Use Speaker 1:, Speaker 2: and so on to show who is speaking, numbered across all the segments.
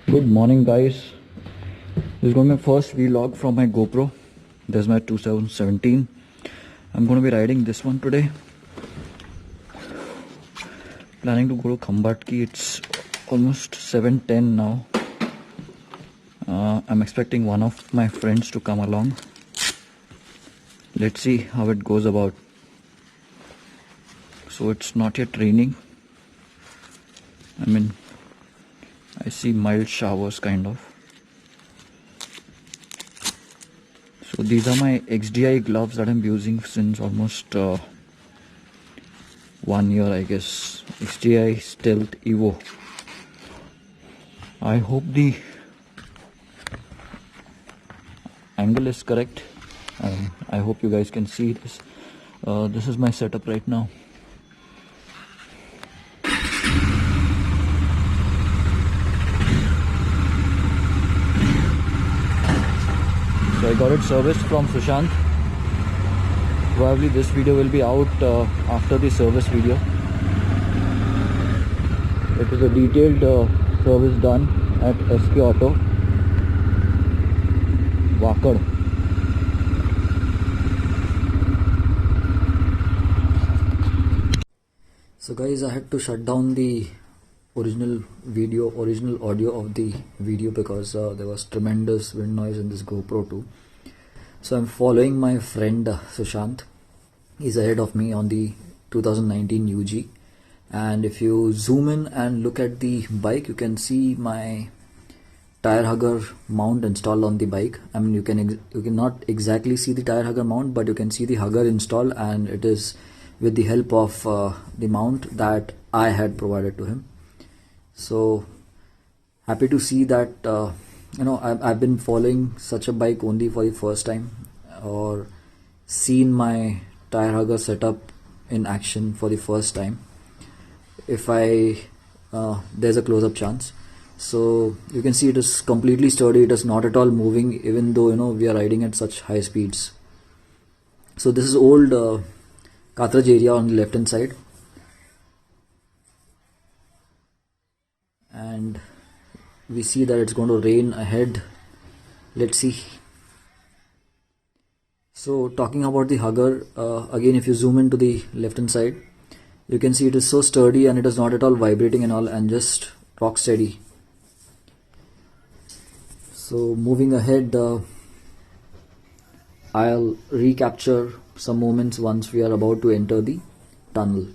Speaker 1: Good morning, guys. This is going to be my first vlog from my Gopro. This is my 2017. I'm going to be riding this one today. Planning to go to Khambatki. It's almost 7:10 now. I'm expecting one of my friends to come along. Let's see how it goes about. So it's not yet raining. I see mild showers kind of. So these are my XDI gloves that I'm using since almost 1 year, I guess. XDI Stealth Evo. I hope the angle is correct. I hope you guys can see this. This is my setup right now. So I got it serviced from Sushant. Probably this video will be out after the service video. It is a detailed service done at SK Auto, Wakad. So guys, I had to shut down the original audio of the video because there was tremendous wind noise in this GoPro too. So I'm following my friend Sushant. He's ahead of me on the 2019 UG, and if you zoom in and look at the bike, you can see my tire hugger mount installed on the bike. You cannot exactly see the tire hugger mount, but you can see the hugger installed, and it is with the help of the mount that I had provided to him. So happy to see that I've been following such a bike only for the first time, or seen my tire hugger setup in action for the first time. If there's a close-up chance. So you can see it is completely sturdy. It is not at all moving, even though we are riding at such high speeds. So this is old cartridge area on the left hand side, and we see that it's going to rain ahead. Let's see. So talking about the hugger, again, if you zoom into the left hand side, you can see it is so sturdy and it is not at all vibrating and all, and just rock steady. So moving ahead, I'll recapture some moments once we are about to enter the tunnel.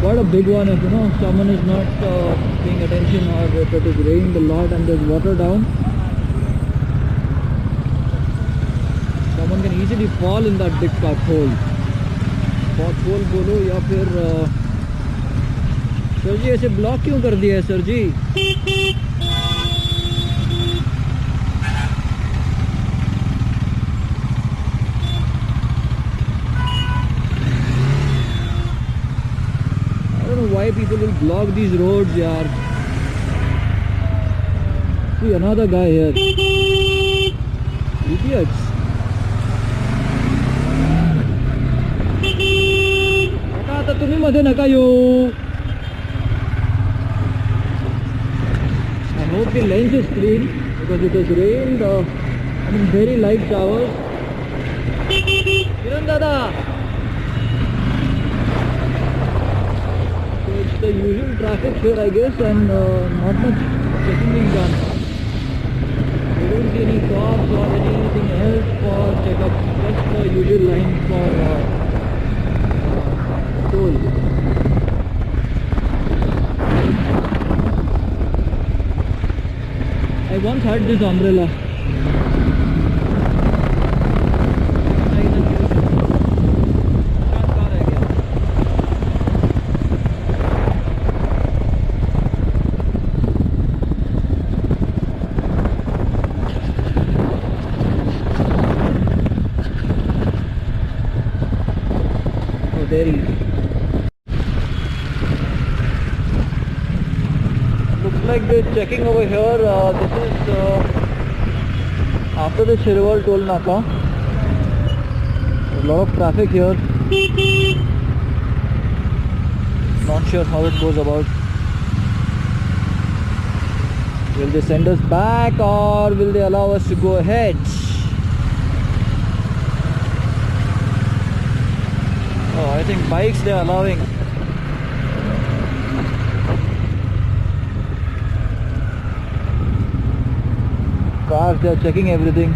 Speaker 1: quite a big one. If someone is not paying attention, or if it is rained a lot and there's water down, someone can easily fall in that big pothole. Pothole बोलो या फिर sir जी ऐसे block क्यों कर दिया है sir ji? I don't know why people will block these roads, yaar. See another guy here. Idiots. आता तुम्ही मध्ये नका येऊ. I hope the lens is clean because it has rained. Very light showers. Kiran Dada. So it's the usual traffic here, I guess, and not much checking being done. We don't see any cops or anything else for checkup. Just the usual line for toll. I once had this umbrella. Oh, there he is. Looks like they're checking over here. This is after the Shirwal toll naka. A lot of traffic here. Not sure how it goes about. Will they send us back or will they allow us to go ahead? Oh, I think bikes they are allowing. Cars, they are checking everything.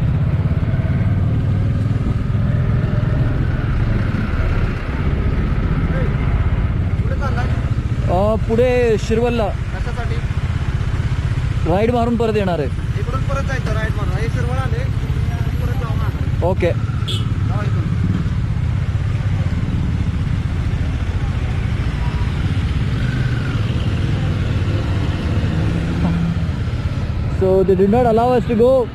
Speaker 1: पुढे शिरवलला ride मारून परत येणार आहे. इकडून परत जायचं ride मारून. हे शिरवळ आले परत जाऊ ना. Okay. So they did not allow us to go.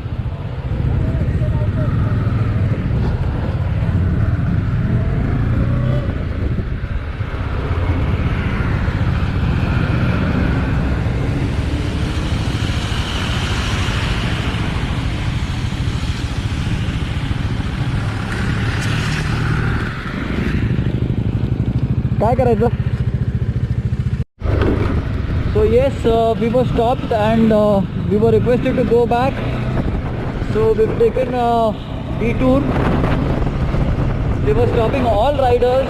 Speaker 1: काय करायचं? So yes, we were stopped and we were requested to go back. So we've taken a detour. They were stopping all riders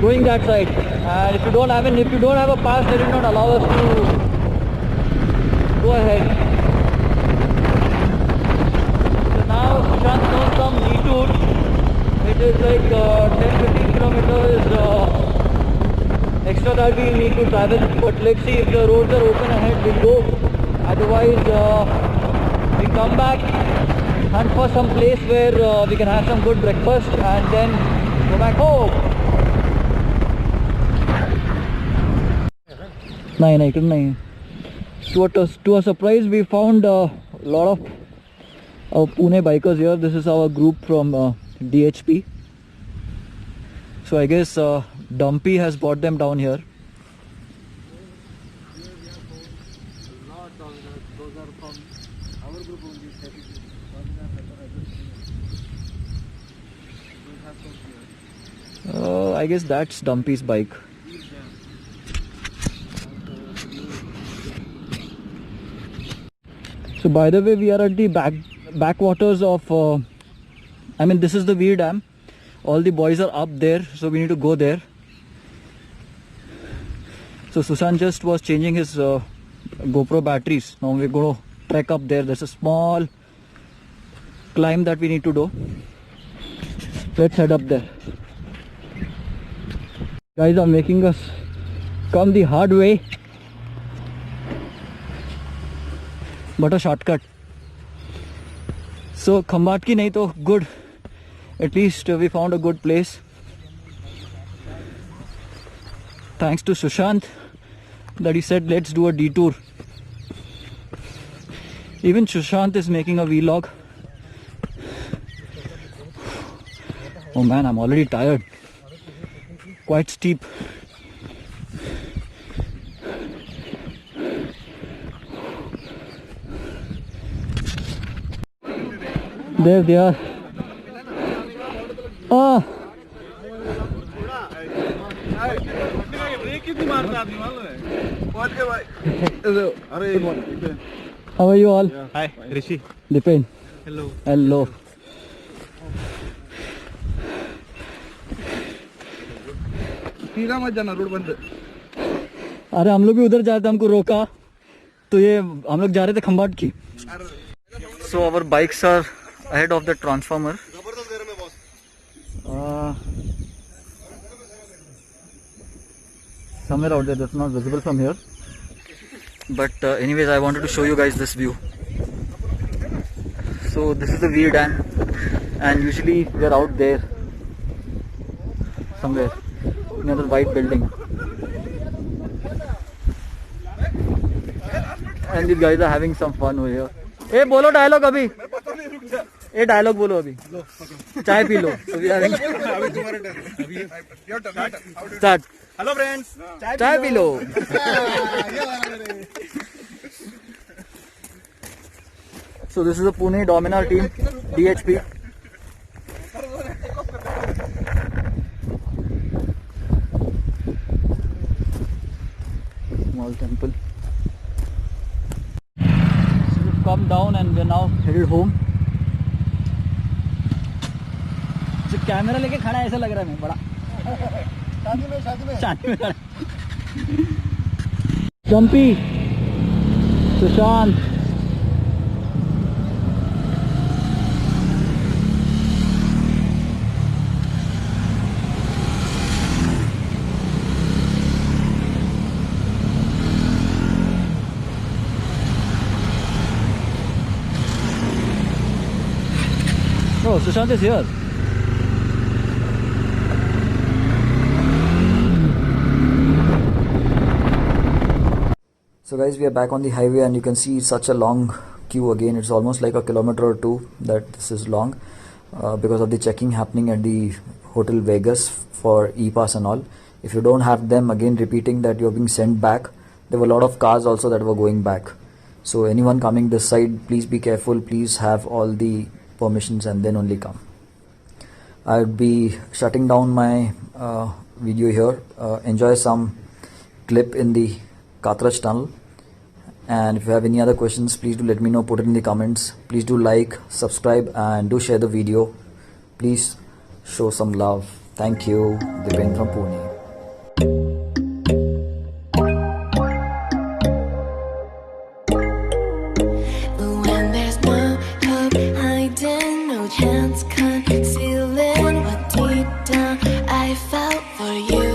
Speaker 1: going that side. And if you don't have a pass, they did not allow us to go ahead. So now Sushant knows some detour. It is like 10-15 kilometers extra that we need to travel, but let's see if the roads are open ahead, we'll go. Otherwise we come back, hunt for some place where we can have some good breakfast and then go back home. No. To our surprise, we found a lot of Pune bikers here. This is our group from DHP. So I guess Dumpy has brought them down here. Those are from our group only. I guess that's Dumpy's bike. So by the way, we are at the backwaters of this is the Veer Dam. All the boys are up there, so we need to go there. So Sushant just was changing his GoPro batteries. Now we're going to trek up there. There's a small climb that we need to do. Let's head up there. Guys are making us come the hard way, but a shortcut. So Khambatki nahi to good. At least we found a good place. Thanks to Sushant that he said let's do a detour. Even Sushant is making a vlog. Oh man, I'm already tired. Quite steep. There they are. Ah. How are you all?
Speaker 2: Yeah. Hi, Rishi.
Speaker 1: Dipen.
Speaker 2: Hello.
Speaker 1: Hello.
Speaker 2: सीधा मत जाना, road बंद है।
Speaker 1: अरे हम लोग भी उधर जाते, हमको रोका तो ये हम लोग जा रहे थे खंबाट की. So our bikes are ahead of the transformer. Somewhere out there, that's not visible from here. But anyways, I wanted to show you guys this view. So this is the Veer dam, and usually we are out there somewhere near the white building. And these guys are having some fun over here. Hey, bolo dialogue abhi. Hey, dialogue bolo abhi. Chai pee lo. So we are having. Start.
Speaker 2: Hello friends.
Speaker 1: Chai pee lo. So this is the Pune Dominar team, DHP. Small temple. So we've come down and we're now headed home. जो camera लेके खड़ा है ऐसा लग रहा है मैं बड़ा शादी में खड़ा चंपी Sushant Oh, Sushant is here. So guys, we are back on the highway and you can see such a long queue again. It's almost like a kilometer or two that this is long because of the checking happening at the Hotel Vegas for e-pass and all. If you don't have them, again repeating that you're being sent back. There were a lot of cars also that were going back. So anyone coming this side, please be careful. Please have all the permissions and then only come. I'll be shutting down my video here. Enjoy some clip in the Katraj tunnel, and if you have any other questions, please do let me know, put it in the comments. Please do like, subscribe and do share the video. Please show some love. Thank you. Dipen from Pune.
Speaker 3: When there's no hope hiding, no chance concealing what deep down I felt for you.